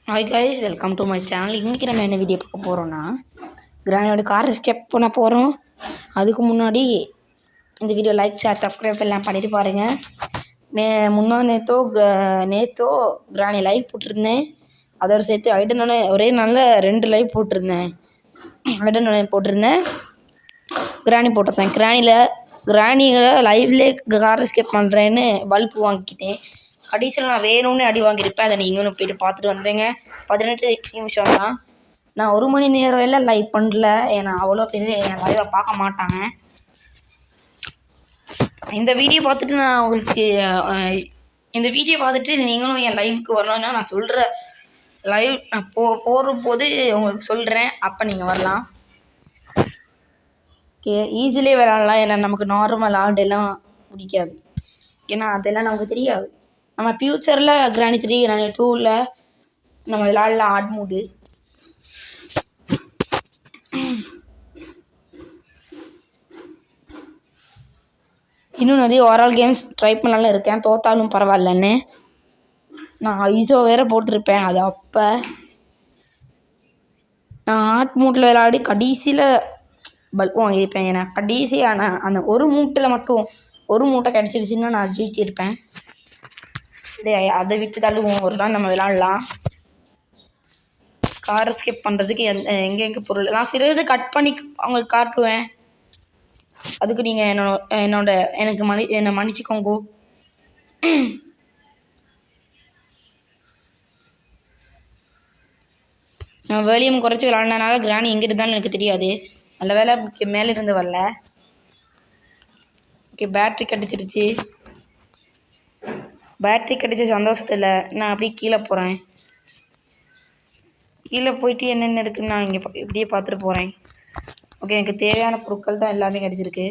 Hi guys, welcome to my channel. இன்றைக்கி நம்ம என்ன வீடியோ பார்க்க போகிறோன்னா, கிராணியோட கார் எஸ்கேப் பண்ண போகிறோம். அதுக்கு முன்னாடி இந்த வீடியோ லைக், ஷேர், சப்ஸ்கிரைப் எல்லாம் பண்ணிட்டு பாருங்கள். நேற்றோ கிராணி லைவ் போட்டிருந்தேன். அதோடு சேர்த்து ஐடனோட ஒரே நாளில் 2 லைவ் போட்டிருந்தேன். கிராணி போட்டிருந்தேன். கிராணியில் லைவ்லேயே கார் எஸ்கேப் பண்ணுறேன்னு பல்ப் வாங்கிக்கிட்டேன். கடைசியில் நான் வேணும்னு அடி வாங்கியிருப்பேன். அதை நீங்களும் போய்ட்டு பார்த்துட்டு வந்துடுங்க. 18 நிமிஷம் தான். நான் 1 மணி நேரம் எல்லாம் லைவ் பண்ணல. ஏன்னா அவ்வளோ பேர் என் லைவை பார்க்க மாட்டாங்க. இந்த வீடியோ பார்த்துட்டு நீங்களும் என் லைவுக்கு வரணும்னா நான் சொல்கிற லைவ் நான் போடும்போது உங்களுக்கு சொல்கிறேன். அப்போ நீங்கள் வரலாம். ஓகே, ஈஸிலே விளாட்லாம். ஏன்னா நமக்கு நார்மல் ஆடெல்லாம் பிடிக்காது. ஏன்னா அதெல்லாம் நமக்கு தெரியாது. நம்ம ஃப்யூச்சரில் கிராணி 3 கிராணி 2ல் நம்ம விளாட்லாம் ஆட் மூடு. இன்னும் நிறைய ஓவரால் கேம்ஸ் ட்ரை பண்ணலான்னு இருக்கேன். தோத்தாலும் பரவாயில்லன்னு நான் ஐசோ வேறு போட்டிருப்பேன். அது அப்போ நான் ஆட் மூட்டில் விளையாடி கடைசியில் பல்ப் வாங்கியிருப்பேன். ஏன்னா கடைசியான அந்த ஒரு மூட்டை கிடச்சிருச்சுன்னா நான் ஜெயிக்கிருப்பேன். அதை விட்டு தள்ளுவோம். ஒரு நாள் நம்ம விளாட்லாம். கார் எஸ்கேப் பண்ணுறதுக்கு எங்கெங்கே பொருள் நான் சிறிது கட் பண்ணி அவங்களுக்கு காட்டுவேன். அதுக்கு நீங்கள் என்னை மன்னிச்சிக்கோங்க. நான் வேலியம் குறைச்சி விளாட்னதுனால கிராணி எங்கே இருந்தாலும் எனக்கு தெரியாது. நல்ல வேலை மேலே இருந்து வரல. ஓகே, பேட்ரி கட்டிச்ச சந்தோஷத்தில் நான் அப்படியே கீழே போகிறேன். கீழே போயிட்டு என்னென்ன இருக்குதுன்னு நான் இங்கே இப்படியே பார்த்துட்டு போகிறேன். ஓகே, எனக்கு தேவையான பொருட்கள் தான் எல்லாமே கிடச்சிருக்கு.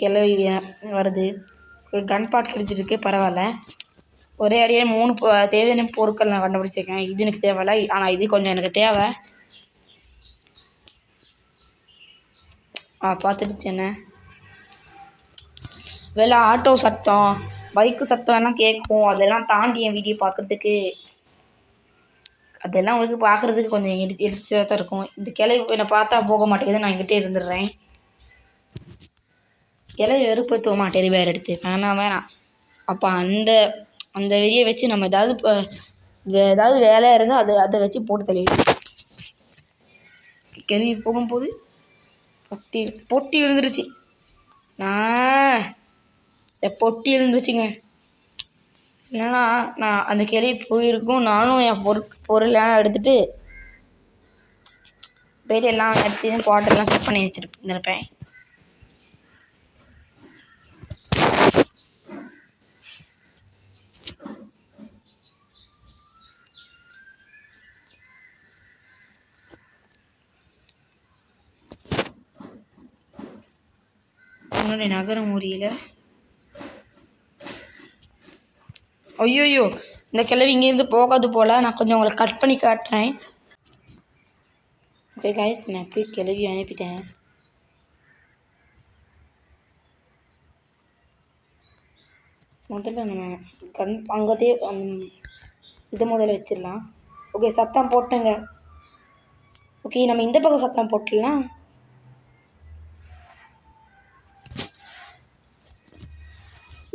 கிளவி வருது. கன் பாட் கிடச்சிருக்கு, பரவாயில்ல. ஒரே அடியே 3 தேவையான பொருட்கள் நான் கண்டுபிடிச்சிருக்கேன். இது எனக்கு தேவையில்ல, ஆனால் இது கொஞ்சம் எனக்கு தேவை. பார்த்துடுச்சு. என்ன வெளில ஆட்டோ சத்தம், பைக்கு சத்தம் எல்லாம் கேட்கும். அதெல்லாம் தாண்டி என் வீடியோ பார்க்குறதுக்கு அதெல்லாம் உங்களுக்கு பார்க்குறதுக்கு கொஞ்சம் எரிச்சலாக தான் இருக்கும். இந்த கிளவி என்னை பார்த்தா போக மாட்டேங்குது. நான் எங்கிட்டே இருந்துடுறேன். கிளவி வெறுப்பத்துவ மாட்டேன் வேறு எடுத்து வேணாம். அப்போ அந்த வெறியை வச்சு நம்ம ஏதாவது வேலையாக இருந்தால் அதை வச்சு போட்டு தள்ளிடும். கிளவி போகும்போது பொட்டி விழுந்துருச்சு. பொட்டி இருந்துச்சுங்க. இல்லைன்னா நான் அந்த கிளவி போயிருக்கும். நானும் என் பொருளெல்லாம் எடுத்துகிட்டு போய்ட்டு எல்லாம் எடுத்து பாட்டெல்லாம் செட் பண்ணி வச்சுருப்பேன். என்னுடைய நகர முறியில் ஐயோயோ, இந்த கிளவி இங்கேருந்து போகாது போல். நான் கொஞ்சம் உங்களை கட் பண்ணி காட்டுறேன். ஓகே கைஸ், நான் எப்படி கிளவி அனுப்பிட்டேன். முதல்ல நம்ம அங்கேயே இதை முதல்ல வச்சிடலாம். ஓகே, சத்தம் போட்டேங்க. ஓகே, நம்ம இந்த பக்கம் சத்தம் போட்டுடலாம்.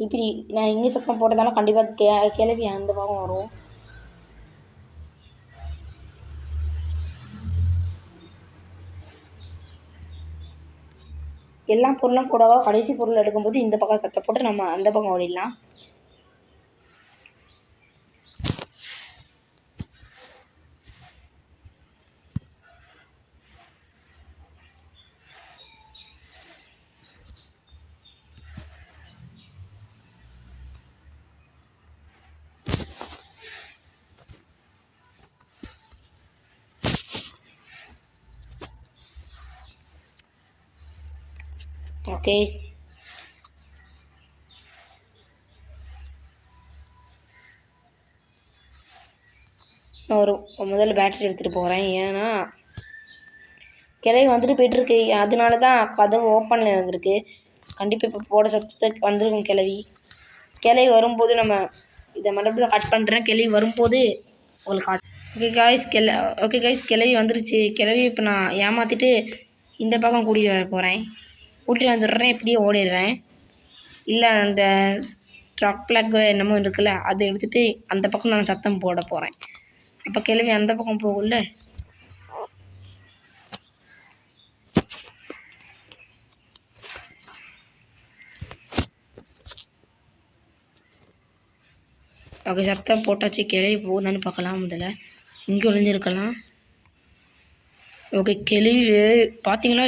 இப்படி நான் இங்கே சத்தம் போட்டதால கண்டிப்பாக கிளவி அந்த பக்கம் வரும். எல்லா பொருளும் போடவா கடைசி பொருள் எடுக்கும்போது இந்த பக்கம் சத்தம் போட்டு நம்ம அந்த பக்கம் ஓடிடலாம். ஓகே, நான் முதல்ல பேட்டரி எடுத்துகிட்டு போகிறேன். ஏன்னா கிளவி வந்துட்டு போயிட்டுருக்கு. அதனால தான் கதவு ஓப்பனில் இருந்திருக்கு. கண்டிப்பாக இப்போ போட சத்தத்துக்கு வந்துருக்கும் கிளவி வரும்போது நம்ம இதை மறுபடியும் கட் பண்ணுறேன். கிளவி வரும்போது உங்களுக்கு ஓகே காய்ஸ் கிளவி வந்துருச்சு. கிளவி இப்போ நான் ஏமாற்றிட்டு இந்த பக்கம் கூட்டிகிட்டு வர போகிறேன். கூட்டிகிட்டு வந்துடுறேன், இப்படியே ஓடிடுறேன். இல்லை அந்த ஸ்ட்ராக் பிளாக் என்னமோ இருக்குல்ல, அதை எடுத்துகிட்டு அந்த பக்கம் நான் சத்தம் போட போகிறேன். அப்போ கிளவி அந்த பக்கம் போகல. ஓகே சத்தம் போட்டாச்சு. கிளவி போகுதான்னு பார்க்கலாம். முதல்ல இங்கே ஒளிஞ்சிருக்கலாம். ஓகே கிளவி பார்த்தீங்களா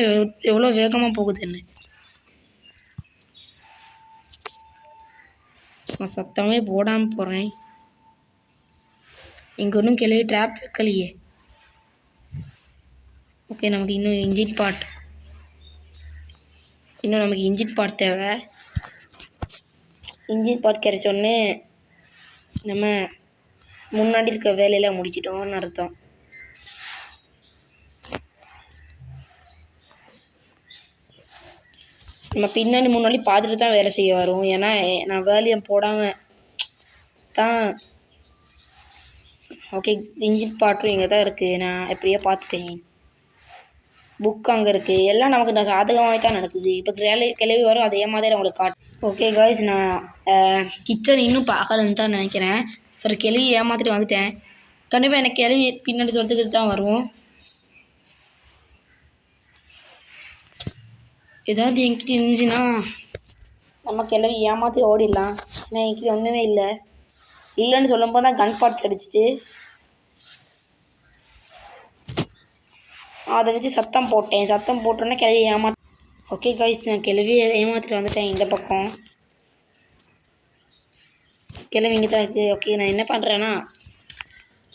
எவ்வளோ வேகமாக போகுதுன்னு. நான் சத்தமே போடாமல் போகிறேன். இங்கே ஒன்றும் கிளவி ட்ராப் வைக்கலையே. ஓகே நமக்கு இன்னும் இன்ஜின் பார்ட் தேவை. இன்ஜின் பார்ட் கிடைச்சோடனே நம்ம முன்னாடி இருக்க வேலையெல்லாம் முடிச்சிட்டோம்னு அர்த்தம். நம்ம பின்னாடி முன்னாடி பார்த்துட்டு தான் வேலை செய்ய வரும். ஏன்னா நான் வேலையை போடாமல் தான். ஓகே இன்ஜின் பார்ட்டும் இங்கே தான் இருக்குது. நான் எப்படியோ பார்த்துட்டேன். புக் அங்கே இருக்குது. எல்லாம் நமக்கு நான் சாதகமாக தான் நடக்குது. இப்போ கிளவி வரும், அதே மாதிரி அவங்களுக்கு காட்டு. ஓகே காய்ஸ் நான் கிச்சன் இன்னும் பார்க்கலன்னு தான் நினைக்கிறேன். சரி கிளவி ஏமாற்றிட்டு வந்துட்டேன். கண்டிப்பாக எனக்கு கிளவி பின்னாடி தொடுத்துக்கிட்டு தான் வருவோம். ஏதாவது என்கிட்ட இருந்துச்சுன்னா நம்ம கிளவி ஏமாற்றி ஓடிடலாம். ஏன்னா என்கிட்ட ஒன்றுமே இல்லைன்னு சொல்லும்போது தான் கன் பார்ட் கிடச்சிச்சு. அதை வச்சு சத்தம் போட்டோன்னே கிளவி ஓகே காய்ஸ் நான் கிளவி ஏமாற்றிட்டு வந்துட்டேன். இந்த பக்கம் கிளவி இங்கே தான் இருக்குது. ஓகே நான் என்ன பண்ணுறேன்னா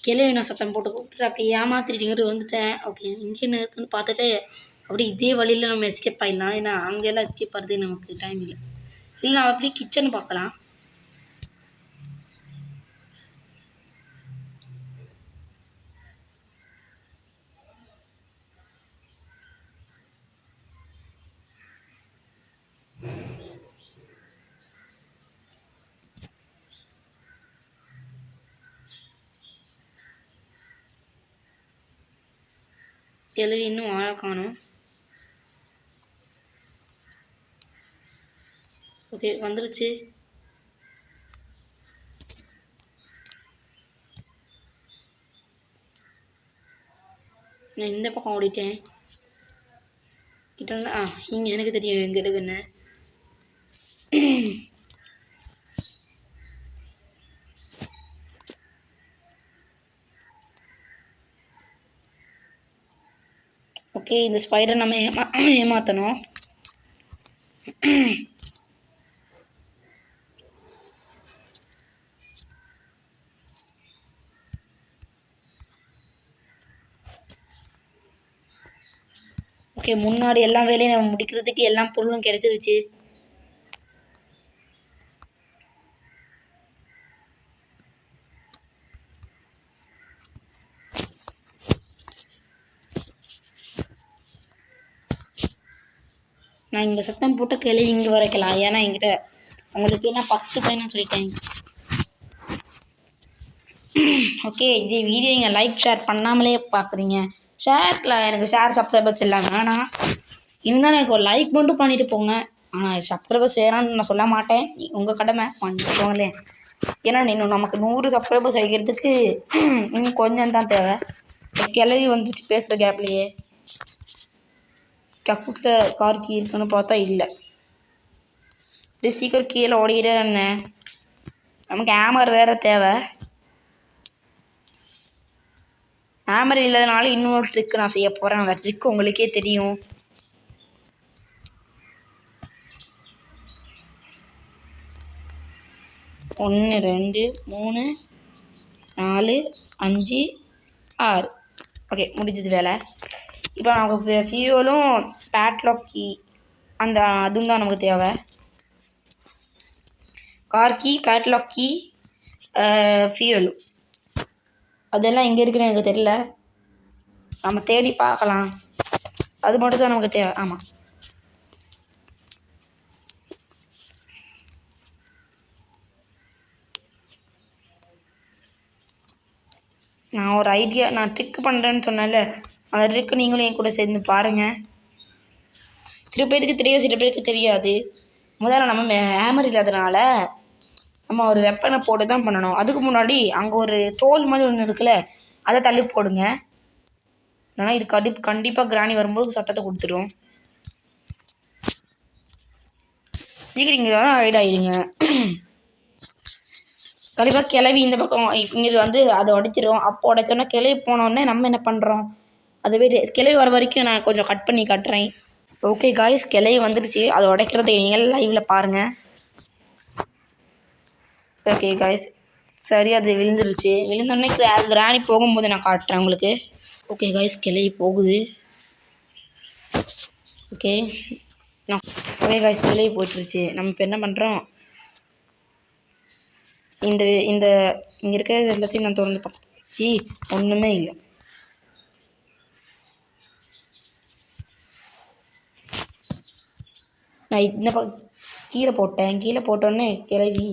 கிளவி நான் சத்தம் போட்டு கூப்பிட்டு அப்படி ஏமாற்றிட்டு வந்துட்டேன். ஓகே இங்கே என்ன இருக்குன்னு பார்த்துட்டு அப்படி இதே வழியில் நம்ம எஸ்கேப் ஆகிடலாம். ஏன்னா அங்கெல்லாம் எஸ்கேப் ஆகிறது நமக்கு டைம் இல்லை. நான் அப்படியே கிச்சன் பார்க்கலாம். கிளவி இன்னும் ஆளை காணும். ஓகே வந்துருச்சு. நான் இந்த பக்கம் ஓடிட்டேன். கிட்ட இங்கே எனக்கு தெரியும் எங்கே இருக்குன்னு. ஓகே இந்த ஸ்பைடரை நம்ம ஏமாற்றணும். ஓகே முன்னாடி எல்லா வேலையும் நம்ம முடிக்கிறதுக்கு எல்லா பொருளும் கிடைச்சிருச்சு. நான் இங்கே சத்தம் போட்டு கிளவி இங்கே வரைக்கலாம். ஏன்னா என்கிட்ட உங்களுக்கு என்ன 10 பையனும் சொல்லிட்டேன். ஓகே இது வீடியோ நீங்கள் லைக் ஷேர் பண்ணாமலே பார்க்குறீங்க. எனக்கு ஷேர் சப்ஸ்கிரைபர்ஸ் எல்லாம் வேணாம். இருந்தாலும் எனக்கு ஒரு லைக் மட்டும் பண்ணிட்டு போங்க. ஆனால் சப்ஸ்கிரைபர்ஸ் வேணான்னு நான் சொல்ல மாட்டேன். உங்கள் கடமை பண்ணிட்டு போங்களே. ஏன்னா இன்னும் நமக்கு 100 சப்ஸ்கிரைபர்ஸ் ஆகிக்கிறதுக்கு இன்னும் கொஞ்சம் தான் தேவை. கிளவி வந்துச்சு பேசுகிற கேப்லேயே. கக்கூத்தில் கார் கீ இருக்குன்னு பார்த்தா இல்லை. இது சீக்கிரம் கீழே ஓடிக்கிட்டே இருந்தேன். நமக்கு ஹேமர் வேறு தேவை. ஹேமர் இல்லாதனால இன்னொரு ட்ரிக் நான் செய்ய போகிறேன். அந்த ட்ரிக் உங்களுக்கே தெரியும். ஒன்று 2 3 4 5 6 ஓகே முடிஞ்சது வேலை. இப்போ நமக்கு ஃபியூலும் பேட்லாக் கீ அதுவும் தான் நமக்கு தேவை. கார் கீ, பேட்லாக் கீ, ஃபியூலும் அதெல்லாம் எங்கே இருக்குன்னு எனக்கு தெரியல. நம்ம தேடி பார்க்கலாம். அது மட்டும் தான் நமக்கு தேவை. ஆமாம் நான் ஒரு ஐடியா நான் ட்ரிக் பண்ணுறேன்னு சொன்னேன்ல, அந்த ட்ரிக்கு நீங்களும் என் கூட சேர்ந்து பாருங்கள். சில பேருக்கு தெரியும், சில பேருக்கு தெரியாது. முதல்ல நம்ம ஹேமர் இல்லாதனால நம்ம ஒரு வெப்பனை போட்டு தான் பண்ணணும். அதுக்கு முன்னாடி அங்கே ஒரு தோல் மாதிரி ஒன்று இருக்குல்ல, அதை தள்ளி போடுங்க. ஆனால் இது கண்டிப்பாக கிராணி வரும்போது சத்தத்தை கொடுத்துடும். சீக்கிரம் இங்கே தான் ஹைட் ஆகிடுங்க. கண்டிப்பாக கிளவி இந்த பக்கம் இங்கே வந்து அதை உடைச்சிடும். அப்போ உடைச்சோன்னா கிளவி போனோடனே நம்ம என்ன பண்ணுறோம், அதுவே கிளவி வர வரைக்கும் நான் கொஞ்சம் கட் பண்ணி காட்டுறேன். ஓகே காய்ஸ், கிளவி வந்துடுச்சு. அதை உடைக்கிறத நீங்கள் லைவில் பாருங்கள். ஓகே காய்ஸ், சரி அது விழுந்துருச்சு. விழுந்தோடனே கிராணி போகும்போது நான் காட்டுறேன் உங்களுக்கு. ஓகே காய்ஸ், கிளவி போகுது. ஓகே காய்ஸ், கிளவி போட்டுருச்சு. நம்ம இப்போ என்ன பண்ணுறோம், இந்த இங்கே இருக்கிற எல்லாத்தையும் நான் திறந்து பார்த்து ஒன்றுமே இல்லை. நான் இந்த கீழே போட்டேன். கீழே போட்டோடனே கிளவி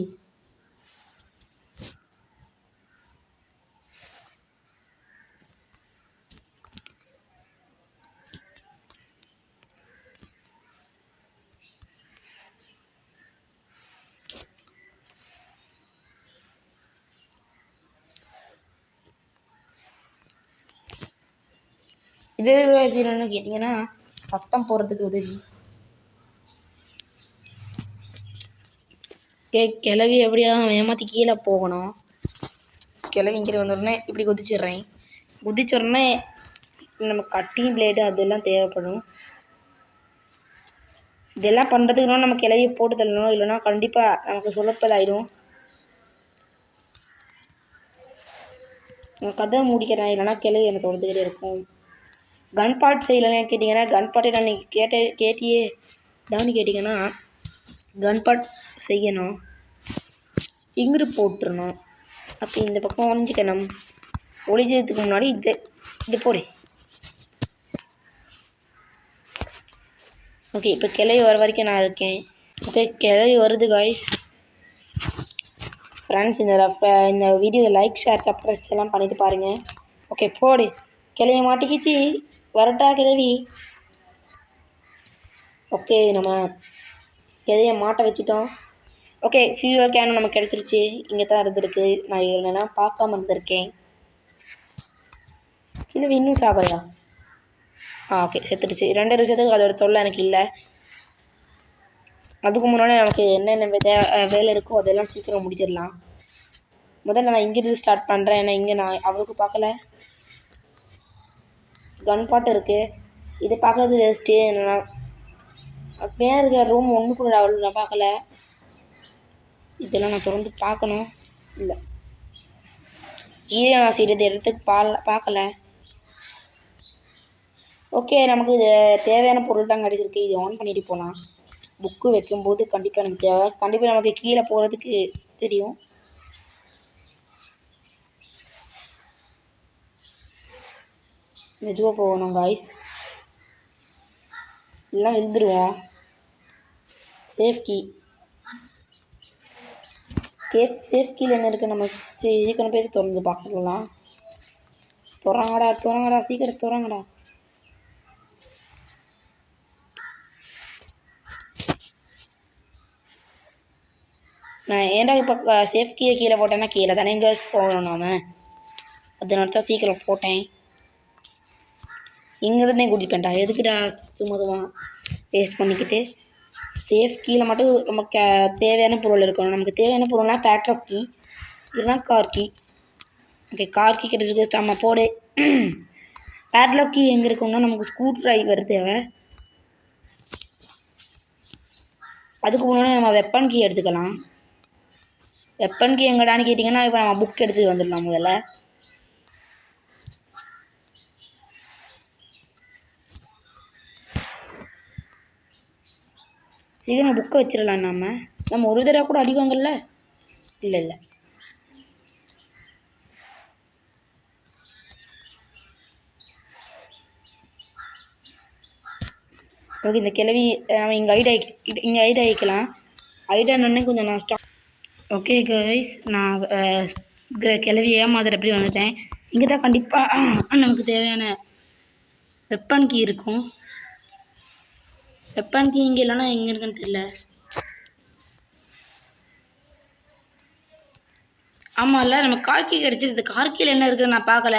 இது என்னன்னு கேட்டிங்கன்னா சத்தம் போடுறதுக்கு உதவி. கிளவி எப்படியாவது ஏமாற்றி கீழே போகணும். கிளவி இங்கே வந்தோடனே இப்படி குதிச்சிடுறேன். குதிச்சோடனே நம்ம கட்டிங் பிளேடு அதெல்லாம் தேவைப்படும். இதெல்லாம் பண்ணுறதுக்குன்னா நம்ம கிளவியை போட்டு தள்ளணும், இல்லைன்னா கண்டிப்பாக நமக்கு சுழப்பலாயிடும். நான் கதை முடிக்கிறேன், இல்லைனா கிளவி எனக்கு வந்துக்கிட்டே இருக்கும். கன் பாட் செய்யலைன்னு கேட்டிங்கன்னா, கன் பாட்டை நான் நீங்கள் கேட்டியே தான்னு கேட்டிங்கன்னா, கன் பாட் செய்யணும். இங்கிட்டு போட்டுருணும். அப்போ இந்த பக்கம் ஒழிஞ்சிக்கணும். ஒழிஞ்சதுக்கு முன்னாடி இது போடு. ஓகே, இப்போ கிளவி வர வரைக்கும் நான் இருக்கேன். ஓகே, கிளவி வருது காய்ஸ். ஃப்ரெண்ட்ஸ், இந்த வீடியோ லைக், ஷேர், சப்ஸ்கிரைப் எல்லாம் பண்ணிட்டு பாருங்கள். ஓகே போடு. கிளவி மாட்டிக்கிச்சு, வரட்டா கிளவி. ஓகே, நம்ம கிளவியை மாட்ட வச்சுட்டோம். ஓகே, ஃபியூவல் கேன் நமக்கு கிடச்சிருச்சு. இங்கே தான் இருந்திருக்கு. நான் இல்லைன்னா பார்க்காம இருந்திருக்கேன். கிளவி இன்னும் சாப்பிட்றா? ஓகே, செத்துடுச்சு. 2 நிமிஷத்துக்கு அதோட தொல்லை எனக்கு இல்லை. அதுக்கு முன்னாடி நமக்கு என்னென்ன வேலை இருக்கோ அதெல்லாம் சீக்கிரம் முடிச்சிடலாம். முதல்ல நான் இங்கிருந்து ஸ்டார்ட் பண்ணுறேன். ஏன்னா இங்கே நான் அவளுக்கு பார்க்கல. கன் பாட்டு இருக்குது, இது பார்க்கறது வேஸ்ட்டு. என்னன்னா மேலே இருக்கிற ரூம் ஒன்று கூட அவளுக்கு நான் பார்க்கல. இதெல்லாம் நான் தொடர்ந்து பார்க்கணும். இல்லை, நான் செய்கிறது இடத்துக்கு பார்க்கல. ஓகே, நமக்கு இது தேவையான பொருள் தான் கிடச்சிருக்கு. இது ஆன் பண்ணிட்டு போகலாம். புக்கு வைக்கும்போது கண்டிப்பாக எனக்கு தேவை. கண்டிப்பாக நமக்கு கீழே போகிறதுக்கு தெரியும். மெதுவாக போகணும் காய்ஸ், எல்லாம் விழுந்துருவோம். சேஃப் கீழே என்ன இருக்குது, நம்ம சீக்கிரம் பேர் திறந்து பார்க்கலாம். திறங்கடா சீக்கிரம் திறங்கடா. நான் ஏன்டா இப்போ சேஃப் கீழே போட்டேன்னா கீழே தானே கேர்ள்ஸ் போகணும். நாம் அதனால தான் சீக்கிரம் போட்டேன். இங்கேருந்தே குடிப்பேன்டா, எதுக்குடா சும்மா வேஸ்ட் பண்ணிக்கிட்டு. சேஃப் கீழே மட்டும் நமக்கு தேவையான பொருள் இருக்கணும். நமக்கு தேவையான பொருள்னால் பேட்லாக் கீ, இல்லைனா car key. Okay, car key கிடச்சிருக்கு. நம்ம போடு. பேட்லாக் கீ எங்கே இருக்குன்னா நமக்கு ஸ்க்ரூ ட்ரைவர் தேவை. அதுக்கு முன்னாடி நம்ம வெப்பன் கீ எடுத்துக்கலாம். வெப்பன் கீ எங்கடான்னு கேட்டிங்கன்னா, இப்போ நம்ம புக் எடுத்துகிட்டு வந்துடலாம். முதல்ல சீக்கிரம் புக்கை வச்சிடலாம். நம்ம ஒரு தடவை கூட அடிவாங்கல்ல. இல்லை ஓகே, இந்த கிளவி நம்ம இங்கே ஐட் ஆகிக்கலாம். ஐடானே கொஞ்சம் நான் ஸ்டாப். ஓகே கைஸ், நான் கிளவி ஏமாதிரி எப்படி வந்துட்டேன். இங்கே தான் கண்டிப்பாக நமக்கு தேவையான வெப்பன் கீ இருக்கும். வெப்பன் கீ இங்கே இல்லைன்னா எங்கே இருக்குன்னு தெரியல. ஆமாம் இல்லை, நம்ம கார் கீ கிடச்சிருது. கார் கீழே என்ன இருக்குன்னு நான் பார்க்கல.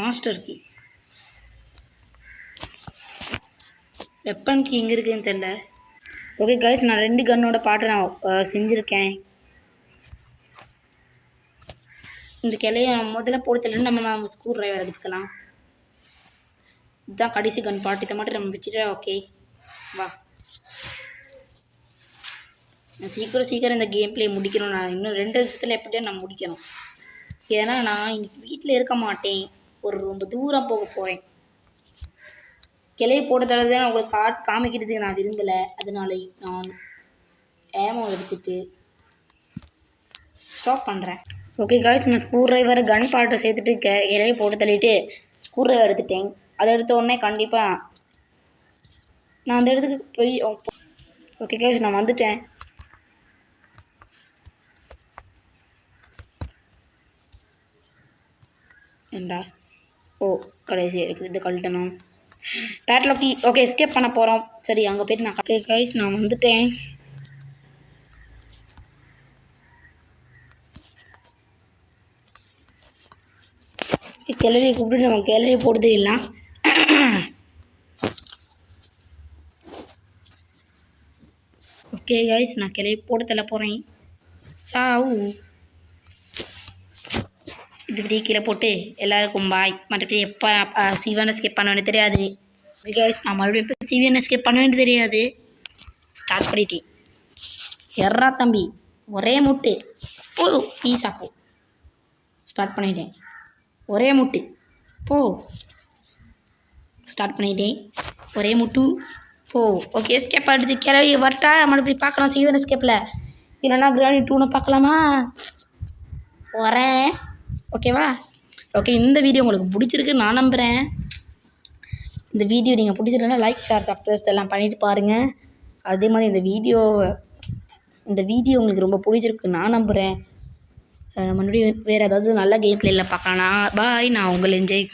மாஸ்டர் கீ, வெப்பன் கீ எங்கே இருக்குதுன்னு தெரில. ஓகே கைஸ், நான் 2 கன்னோட பாட்டு நான் செஞ்சுருக்கேன். இந்த கிளைய முதல்ல போட்டு தெரியல, நம்ம ஸ்க்ரூ ட்ரைவர் எடுத்துக்கலாம். இதுதான் கடைசி கன் பாட்டு. இதை மட்டும் நம்ம வச்சுட்டா ஓகே. வா, நான் சீக்கிரம் இந்த கேம் பிளே முடிக்கணும். நான் இன்னும் 2 நிமிஷத்தில் எப்படியா நான் முடிக்கணும். ஏன்னா நான் இன்னைக்கு வீட்டில் இருக்க மாட்டேன், ரொம்ப தூரம் போக போகிறேன். கிளையை போட்டதால தான் உங்களுக்கு காமிக்கிறதுக்கு நான் விரும்பலை. அதனால நான் ஏமோ எடுத்துட்டு ஸ்டாப் பண்ணுறேன். ஓகே காய்ஸ், நான் ஸ்க்ரூ ட்ரைவர் கன் பாட்டை சேர்த்துட்டு கிளையை போட்டு தள்ளிட்டு ஸ்க்ரூ ட்ரைவர் எடுத்துட்டேன். அதை எடுத்த உடனே கண்டிப்பாக நான் அந்த இடத்துக்கு போய் ஓகே காய்ஸ், நான் வந்துட்டேன். ஏண்டா கடைசி இருக்குது, இது கழட்டணும். பேட்லாக்கி ஓகே, எஸ்கேப் பண்ண போகிறோம். சரி, அங்கே போய்ட்டு நான் ஓகே கைஸ், நான் வந்துட்டேன். கிளவியை கூப்பிட்டு நம்ம கிளவியை போடுதே இல்லை. ஓகே கைஸ், நான் கிளவி போட்டு தள்ள போகிறேன். சாவு இப்படி கீழே போட்டு எல்லாருக்கும் பாய். மற்றபடி எப்போ சிவனை ஸ்கிப் பண்ண வேண்டிய தெரியாது. கைஸ், நான் மறுபடியும் எப்போ சிவனை ஸ்கிப் பண்ண வேண்டிய தெரியாது. ஸ்டார்ட் பண்ணிட்டேன். எறா தம்பி, ஒரே முட்டு போ, பீஸா போ. ஸ்டார்ட் பண்ணிட்டேன். ஒரே முட்டு போ. ஸ்டார்ட் பண்ணிட்டேன். ஒரே முட்டு போ. ஓகே, ஸ்கேப் அடிச்சு கிளவி வரட்டா. மறுபடியும் பார்க்கலாம் சிவன் ஸ்கேப்பில், இல்லைன்னா கிராணி 2 பார்க்கலாமா? வரேன். ஓகேவா? ஓகே, இந்த வீடியோ உங்களுக்கு பிடிச்சிருக்கு நான் நம்புகிறேன். இந்த வீடியோ நீங்கள் பிடிச்சிருந்தா லைக், ஷேர், சப்ஸ்கிரைப் எல்லாம் பண்ணிவிட்டு பாருங்கள். அதே மாதிரி இந்த வீடியோ உங்களுக்கு ரொம்ப பிடிச்சிருக்கு நான் நம்புகிறேன். மறுபடியும் வேறு ஏதாவது நல்ல கேம் பிளேயில் பார்க்கலாம். பாய், நான் உங்களை என்ஜாய்